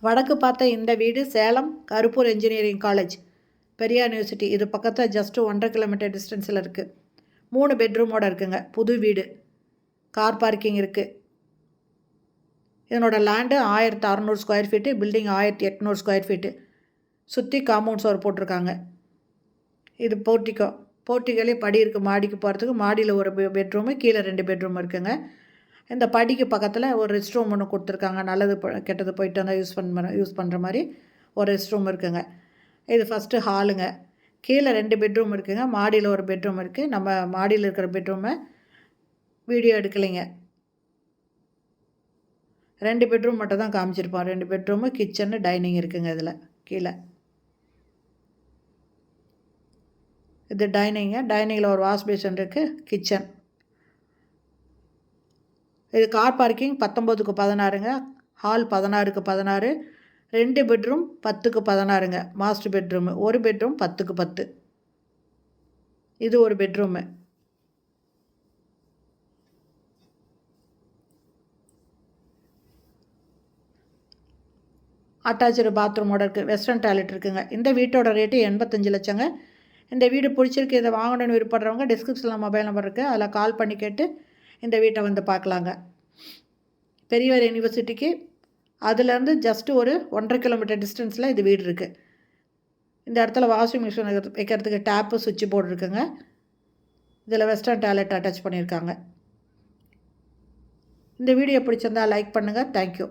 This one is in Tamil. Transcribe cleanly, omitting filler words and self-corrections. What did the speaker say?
வடக்கு பார்த்த இந்த வீடு Salem Karuppur engineering college, Periyar university இது பக்கத்தில் ஜஸ்ட்டு 1.5 கிலோமீட்டர் டிஸ்டன்ஸில் இருக்குது. 3 பெட்ரூமோடு இருக்குங்க. புது வீடு, கார் பார்க்கிங் இருக்குது. இதனோட land 1600 square feet, building 1800 square feet. சுற்றி காம்பவுண்ட் சுவர் போட்டிருக்காங்க. இது போர்ட்டிக்கோலே படி இருக்குது. மாடிக்கு போகிறதுக்கு மாடியில் ஒரு பெட்ரூமு, கீழே 2 பெட்ரூம் இருக்குங்க. இந்த படிக்கு பக்கத்தில் ஒரு ரெஸ்ட் ரூம் ஒன்று கொடுத்துருக்காங்க. நல்லது கெட்டது போயிட்டு வந்தால் யூஸ் பண்ணுற மாதிரி ஒரு ரெஸ்ட் ரூம் இருக்குங்க. இது ஃபஸ்ட்டு ஹாலுங்க. கீழே 2 பெட்ரூம் இருக்குங்க. மாடியில் ஒரு பெட்ரூம் இருக்குது. நம்ம மாடியில் இருக்கிற பெட்ரூமை வீடியோ எடுக்கலைங்க. 2 பெட்ரூம் மட்டும் தான் காமிச்சிருப்போம். 2 பெட்ரூமு, கிச்சனு, டைனிங் இருக்குங்க. இதில் கீழே இது டைனிங்கு. டைனிங்கில் ஒரு வாஷ் பேஷன் இருக்குது. கிச்சன். இது கார் பார்க்கிங் 19க்கு 16ங்க. ஹால் 16க்கு 16. 2 பெட்ரூம் 10க்கு 16ங்க. Master bedroom. ஒரு பெட்ரூம் 10க்கு 10. இது ஒரு பெட்ரூமு. அட்டாச்சு பாத்ரூமோட இருக்குது. வெஸ்டர்ன் டாய்லெட் இருக்குங்க. இந்த வீட்டோட ரேட்டு 85 லட்சங்க. இந்த வீடு பிடிச்சிருக்கு, இதை வாங்கணும்னு விருப்பப்படுறவங்க டிஸ்கிரிப்ஷனில் மொபைல் நம்பர் இருக்குது, அதில் கால் பண்ணி கேட்டு இந்த வீட்டை வந்து பார்க்கலாங்க. பெரியார் யூனிவர்சிட்டிக்கு அதுலேருந்து ஜஸ்ட்டு ஒரு 1.5 கிலோமீட்டர் டிஸ்டன்ஸில் இது வீடு இருக்குது. இந்த இடத்துல வாஷிங் மிஷின் வைக்கிறதுக்கு டேப்பு, சுவிட்ச் போர்டு இருக்குங்க. இதில் வெஸ்டர்ன் டாய்லெட் அட்டாச் பண்ணியிருக்காங்க. இந்த வீடியோ பிடிச்சிருந்தால் லைக் பண்ணுங்கள். தேங்க்யூ.